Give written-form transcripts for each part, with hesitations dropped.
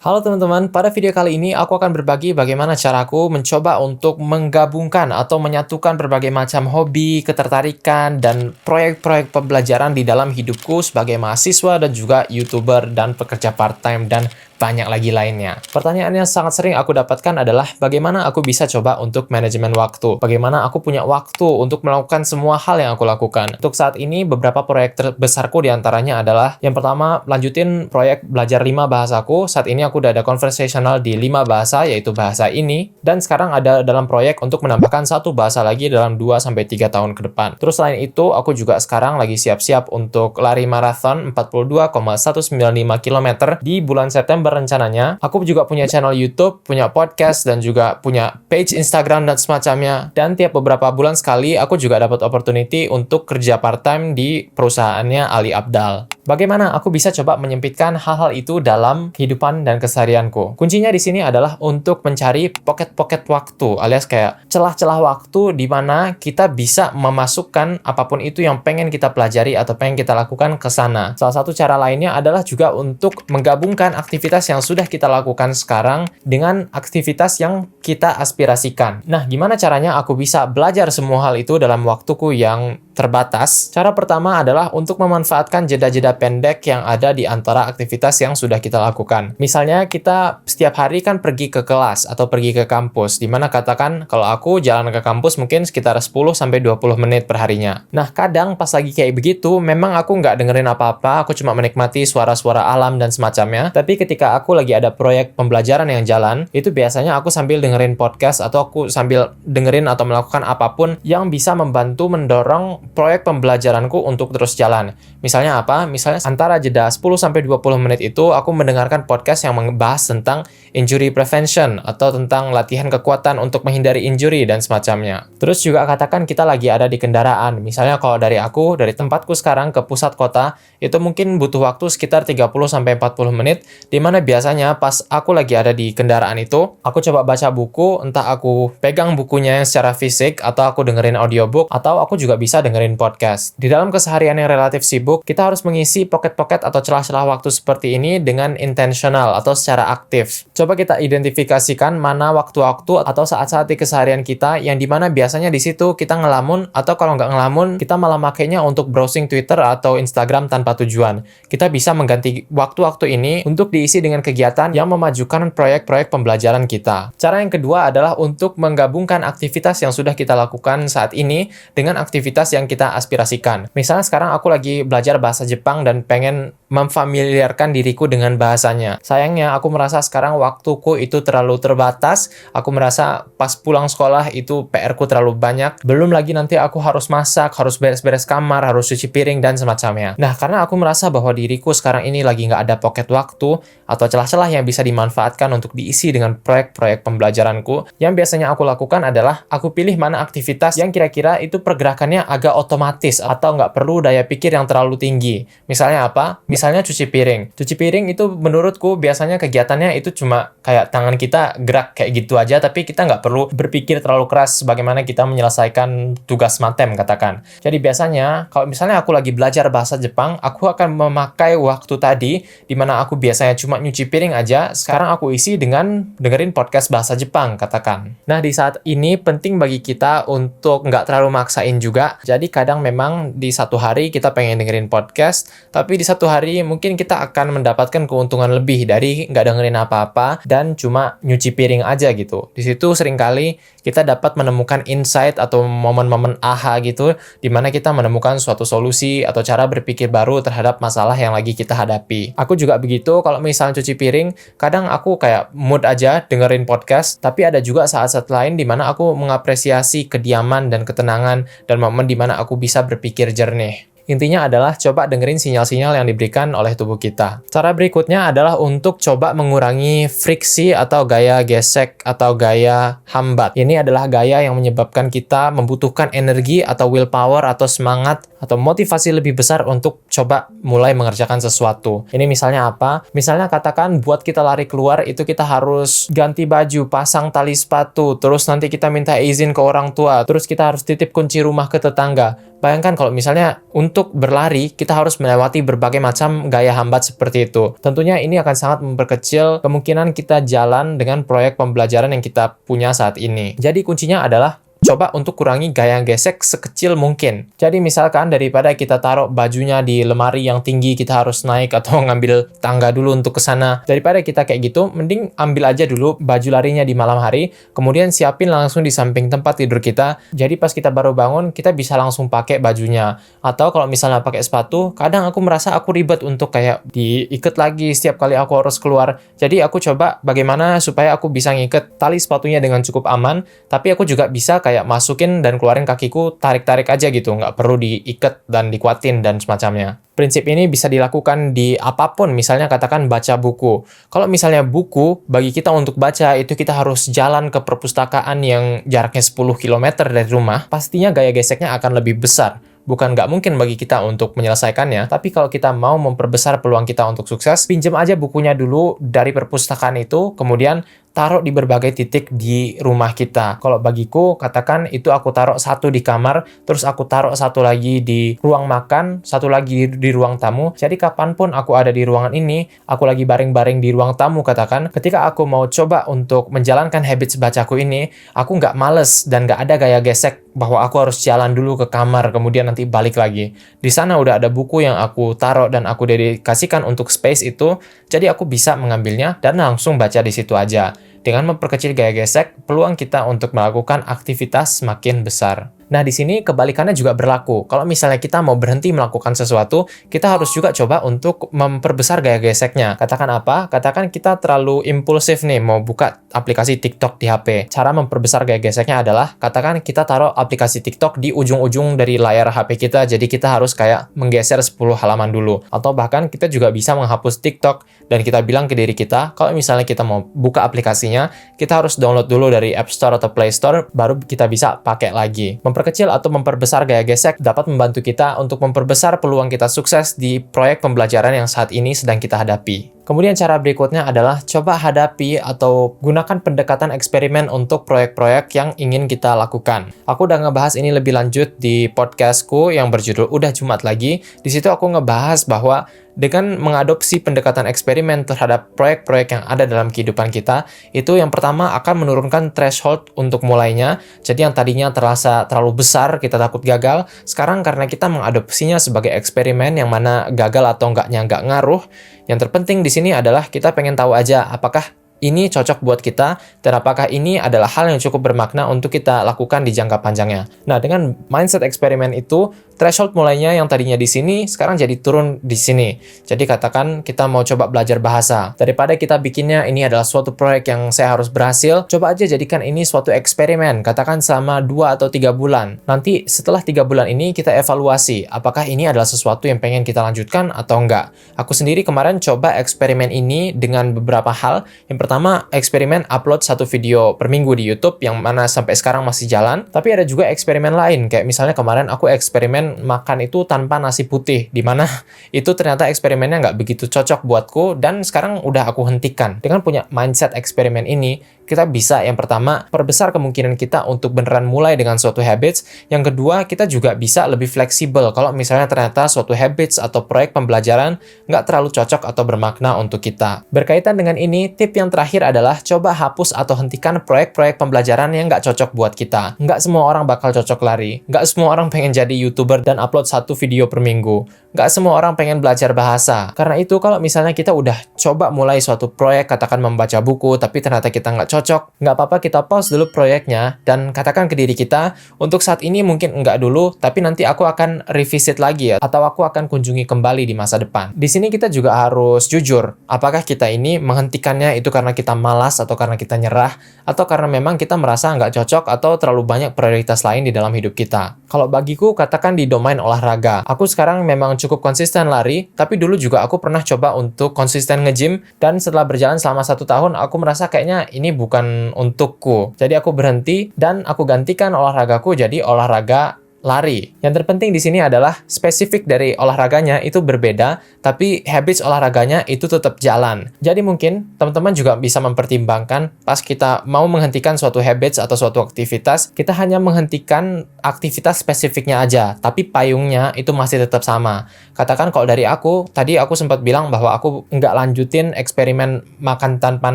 Halo teman-teman, pada video kali ini aku akan berbagi bagaimana caraku mencoba untuk menggabungkan atau menyatukan berbagai macam hobi, ketertarikan, dan proyek-proyek pembelajaran di dalam hidupku sebagai mahasiswa dan juga YouTuber dan pekerja part-time dan banyak lagi lainnya. Pertanyaan yang sangat sering aku dapatkan adalah bagaimana aku bisa coba untuk manajemen waktu? Bagaimana aku punya waktu untuk melakukan semua hal yang aku lakukan? Untuk saat ini, beberapa proyek terbesarku diantaranya adalah yang pertama, lanjutin proyek belajar 5 bahasaku. Saat ini aku udah ada conversational di 5 bahasa, yaitu bahasa ini. Dan sekarang ada dalam proyek untuk menambahkan satu bahasa lagi dalam 2-3 tahun ke depan. Terus selain itu, aku juga sekarang lagi siap-siap untuk lari marathon 42,195 km di bulan September rencananya. Aku juga punya channel YouTube, punya podcast, dan juga punya page Instagram dan semacamnya. Dan tiap beberapa bulan sekali, aku juga dapat opportunity untuk kerja part-time di perusahaannya Ali Abdal. Bagaimana aku bisa coba menyempitkan hal-hal itu dalam kehidupan dan keseharianku? Kuncinya di sini adalah untuk mencari pocket-pocket waktu, alias kayak celah-celah waktu di mana kita bisa memasukkan apapun itu yang pengen kita pelajari atau pengen kita lakukan ke sana. Salah satu cara lainnya adalah juga untuk menggabungkan aktivitas yang sudah kita lakukan sekarang dengan aktivitas yang kita aspirasikan. Nah, gimana caranya aku bisa belajar semua hal itu dalam waktuku yang terbatas? Cara pertama adalah untuk memanfaatkan jeda-jeda pendek yang ada di antara aktivitas yang sudah kita lakukan. Misalnya kita setiap hari kan pergi ke kelas atau pergi ke kampus, dimana katakan kalau aku jalan ke kampus mungkin sekitar 10-20 menit per harinya. Nah, kadang pas lagi kayak begitu, memang aku nggak dengerin apa-apa, aku cuma menikmati suara-suara alam dan semacamnya. Tapi ketika aku lagi ada proyek pembelajaran yang jalan, itu biasanya aku sambil dengerin podcast atau aku sambil dengerin atau melakukan apapun yang bisa membantu mendorong proyek pembelajaranku untuk terus jalan. Misalnya apa? Misalnya antara jeda 10-20 menit itu aku mendengarkan podcast yang membahas tentang injury prevention atau tentang latihan kekuatan untuk menghindari injury dan semacamnya. Terus juga katakan kita lagi ada di kendaraan. Misalnya kalau dari tempatku sekarang ke pusat kota, itu mungkin butuh waktu sekitar 30-40 menit, di mana biasanya pas aku lagi ada di kendaraan itu, aku coba baca buku, entah aku pegang bukunya secara fisik, atau aku dengerin audiobook, atau aku juga bisa dengerin podcast. Di dalam keseharian yang relatif sibuk, kita harus mengisi pocket-pocket atau celah-celah waktu seperti ini dengan intentional atau secara aktif. Coba kita identifikasikan mana waktu-waktu atau saat-saat di keseharian kita yang dimana biasanya di situ kita ngelamun, atau kalau nggak ngelamun, kita malah makainya untuk browsing Twitter atau Instagram tanpa tujuan. Kita bisa mengganti waktu-waktu ini untuk diisi dengan kegiatan yang memajukan proyek-proyek pembelajaran kita. Cara yang kedua adalah untuk menggabungkan aktivitas yang sudah kita lakukan saat ini dengan aktivitas yang kita aspirasikan. Misalnya sekarang aku lagi belajar bahasa Jepang dan pengen memfamiliarkan diriku dengan bahasanya. Sayangnya aku merasa sekarang waktuku itu terlalu terbatas. Aku merasa pas pulang sekolah itu PR-ku terlalu banyak. Belum lagi nanti aku harus masak, harus beres-beres kamar, harus cuci piring dan semacamnya. Nah, karena aku merasa bahwa diriku sekarang ini lagi nggak ada pocket waktu atau celah-celah yang bisa dimanfaatkan untuk diisi dengan proyek-proyek pembelajaranku, yang biasanya aku lakukan adalah aku pilih mana aktivitas yang kira-kira itu pergerakannya agak otomatis atau nggak perlu daya pikir yang terlalu tinggi. Misalnya apa? Misalnya cuci piring. Cuci piring itu menurutku biasanya kegiatannya itu cuma kayak tangan kita gerak kayak gitu aja, tapi kita nggak perlu berpikir terlalu keras bagaimana kita menyelesaikan tugas matem katakan. Jadi biasanya kalau misalnya aku lagi belajar bahasa Jepang, aku akan memakai waktu tadi di mana aku biasanya cuma nyuci piring aja, sekarang aku isi dengan dengerin podcast bahasa Jepang katakan. Nah, di saat ini penting bagi kita untuk nggak terlalu maksain juga. Jadi kadang memang di satu hari kita pengen dengerin podcast, tapi di satu hari mungkin kita akan mendapatkan keuntungan lebih dari nggak dengerin apa-apa dan cuma nyuci piring aja gitu. Di situ seringkali kita dapat menemukan insight atau momen-momen aha gitu, di mana kita menemukan suatu solusi atau cara berpikir baru terhadap masalah yang lagi kita hadapi. Aku juga begitu, kalau misalnya cuci piring, kadang aku kayak mood aja dengerin podcast, tapi ada juga saat-saat lain di mana aku mengapresiasi kediaman dan ketenangan dan momen di mana aku bisa berpikir jernih. Intinya adalah coba dengerin sinyal-sinyal yang diberikan oleh tubuh kita. Cara berikutnya adalah untuk coba mengurangi friksi atau gaya gesek atau gaya hambat. Ini adalah gaya yang menyebabkan kita membutuhkan energi atau willpower atau semangat atau motivasi lebih besar untuk coba mulai mengerjakan sesuatu. Ini misalnya apa? Misalnya katakan buat kita lari keluar itu kita harus ganti baju, pasang tali sepatu, terus nanti kita minta izin ke orang tua, terus kita harus titip kunci rumah ke tetangga. Bayangkan kalau misalnya untuk berlari, kita harus melewati berbagai macam gaya hambat seperti itu. Tentunya ini akan sangat memperkecil kemungkinan kita jalan dengan proyek pembelajaran yang kita punya saat ini. Jadi kuncinya adalah coba untuk kurangi gaya gesek sekecil mungkin. Jadi misalkan daripada kita taruh bajunya di lemari yang tinggi, kita harus naik atau ngambil tangga dulu untuk ke sana. Daripada kita kayak gitu, mending ambil aja dulu baju larinya di malam hari, kemudian siapin langsung di samping tempat tidur kita. Jadi pas kita baru bangun, kita bisa langsung pakai bajunya. Atau kalau misalnya pakai sepatu, kadang aku merasa aku ribet untuk kayak diikat lagi setiap kali aku harus keluar. Jadi aku coba bagaimana supaya aku bisa ngikat tali sepatunya dengan cukup aman, tapi aku juga bisa kayak masukin dan keluarin kakiku, tarik-tarik aja gitu, nggak perlu diikat dan dikuatin dan semacamnya. Prinsip ini bisa dilakukan di apapun, misalnya katakan baca buku. Kalau misalnya buku, bagi kita untuk baca, itu kita harus jalan ke perpustakaan yang jaraknya 10 km dari rumah, pastinya gaya geseknya akan lebih besar. Bukan nggak mungkin bagi kita untuk menyelesaikannya, tapi kalau kita mau memperbesar peluang kita untuk sukses, pinjam aja bukunya dulu dari perpustakaan itu, kemudian taruh di berbagai titik di rumah kita. Kalau bagiku, katakan itu aku taruh satu di kamar, terus aku taruh satu lagi di ruang makan, satu lagi di ruang tamu. Jadi kapanpun aku ada di ruangan ini, aku lagi baring-baring di ruang tamu katakan, ketika aku mau coba untuk menjalankan habits bacaku ini, aku nggak males dan nggak ada gaya gesek bahwa aku harus jalan dulu ke kamar, kemudian nanti balik lagi. Di sana udah ada buku yang aku taruh dan aku dedikasikan untuk space itu, jadi aku bisa mengambilnya dan langsung baca di situ aja. Dengan memperkecil gaya gesek, peluang kita untuk melakukan aktivitas semakin besar. Nah, di sini kebalikannya juga berlaku. Kalau misalnya kita mau berhenti melakukan sesuatu, kita harus juga coba untuk memperbesar gaya geseknya. Katakan apa? Katakan kita terlalu impulsif nih, mau buka aplikasi TikTok di HP. Cara memperbesar gaya geseknya adalah, katakan kita taruh aplikasi TikTok di ujung-ujung dari layar HP kita, jadi kita harus kayak menggeser 10 halaman dulu. Atau bahkan kita juga bisa menghapus TikTok, dan kita bilang ke diri kita, kalau misalnya kita mau buka aplikasinya, kita harus download dulu dari App Store atau Play Store, baru kita bisa pakai lagi. Memperkecil atau memperbesar gaya gesek dapat membantu kita untuk memperbesar peluang kita sukses di proyek pembelajaran yang saat ini sedang kita hadapi. Kemudian cara berikutnya adalah coba hadapi atau gunakan pendekatan eksperimen untuk proyek-proyek yang ingin kita lakukan. Aku udah ngebahas ini lebih lanjut di podcastku yang berjudul Udah Jumat Lagi. Di situ aku ngebahas bahwa dengan mengadopsi pendekatan eksperimen terhadap proyek-proyek yang ada dalam kehidupan kita, itu yang pertama akan menurunkan threshold untuk mulainya. Jadi yang tadinya terasa terlalu besar, kita takut gagal, sekarang karena kita mengadopsinya sebagai eksperimen yang mana gagal atau enggaknya nggak ngaruh, yang terpenting di sini adalah kita pengen tahu aja apakah ini cocok buat kita, dan apakah ini adalah hal yang cukup bermakna untuk kita lakukan di jangka panjangnya. Nah, dengan mindset eksperimen itu, threshold mulainya yang tadinya di sini, sekarang jadi turun di sini. Jadi katakan kita mau coba belajar bahasa. Daripada kita bikinnya ini adalah suatu proyek yang saya harus berhasil, coba aja jadikan ini suatu eksperimen, katakan selama 2 atau 3 bulan. Nanti setelah 3 bulan ini kita evaluasi, apakah ini adalah sesuatu yang pengen kita lanjutkan atau enggak. Aku sendiri kemarin coba eksperimen ini dengan beberapa hal. Yang pertama, eksperimen upload 1 video per minggu di YouTube yang mana sampai sekarang masih jalan. Tapi ada juga eksperimen lain, kayak misalnya kemarin aku eksperimen makan itu tanpa nasi putih, di mana itu ternyata eksperimennya nggak begitu cocok buatku dan sekarang udah aku hentikan. Dengan punya mindset eksperimen ini, kita bisa yang pertama perbesar kemungkinan kita untuk beneran mulai dengan suatu habits. Yang kedua, kita juga bisa lebih fleksibel kalau misalnya ternyata suatu habits atau proyek pembelajaran nggak terlalu cocok atau bermakna untuk kita. Berkaitan dengan ini, tip yang terakhir adalah coba hapus atau hentikan proyek-proyek pembelajaran yang nggak cocok buat kita. Nggak semua orang bakal cocok lari. Nggak semua orang pengen jadi YouTuber dan upload 1 video per minggu. Nggak semua orang pengen belajar bahasa. Karena itu kalau misalnya kita udah coba mulai suatu proyek, katakan membaca buku, tapi ternyata kita nggak cocok, nggak apa-apa kita pause dulu proyeknya dan katakan ke diri kita, untuk saat ini mungkin nggak dulu, tapi nanti aku akan revisit lagi ya, atau aku akan kunjungi kembali di masa depan. Di sini kita juga harus jujur, apakah kita ini menghentikannya itu karena kita malas atau karena kita nyerah, atau karena memang kita merasa nggak cocok atau terlalu banyak prioritas lain di dalam hidup kita. Kalau bagiku, katakan di domain olahraga, aku sekarang memang cukup konsisten lari, tapi dulu juga aku pernah coba untuk konsisten nge-gym, dan setelah berjalan selama 1 tahun, aku merasa kayaknya ini bukan untukku. Jadi aku berhenti dan aku gantikan olahragaku jadi olahraga lari. Yang terpenting di sini adalah spesifik dari olahraganya itu berbeda, tapi habits olahraganya itu tetap jalan. Jadi mungkin teman-teman juga bisa mempertimbangkan pas kita mau menghentikan suatu habits atau suatu aktivitas, kita hanya menghentikan aktivitas spesifiknya aja, tapi payungnya itu masih tetap sama. Katakan kalau dari aku, tadi aku sempat bilang bahwa aku nggak lanjutin eksperimen makan tanpa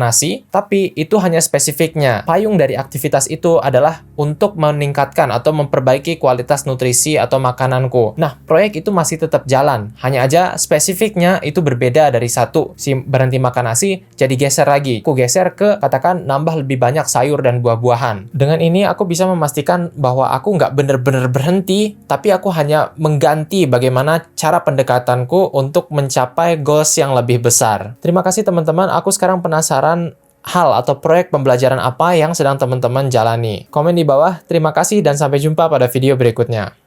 nasi, tapi itu hanya spesifiknya. Payung dari aktivitas itu adalah untuk meningkatkan atau memperbaiki kualitas nutrisi atau makananku. Nah, proyek itu masih tetap jalan, hanya aja spesifiknya itu berbeda dari satu, si berhenti makan nasi, jadi geser lagi. Aku geser ke, katakan, nambah lebih banyak sayur dan buah-buahan. Dengan ini, aku bisa memastikan bahwa aku nggak bener-bener berhenti, tapi aku hanya mengganti bagaimana cara pendekatanku untuk mencapai goals yang lebih besar. Terima kasih teman-teman, aku sekarang penasaran hal atau proyek pembelajaran apa yang sedang teman-teman jalani. Komen di bawah, terima kasih dan sampai jumpa pada video berikutnya.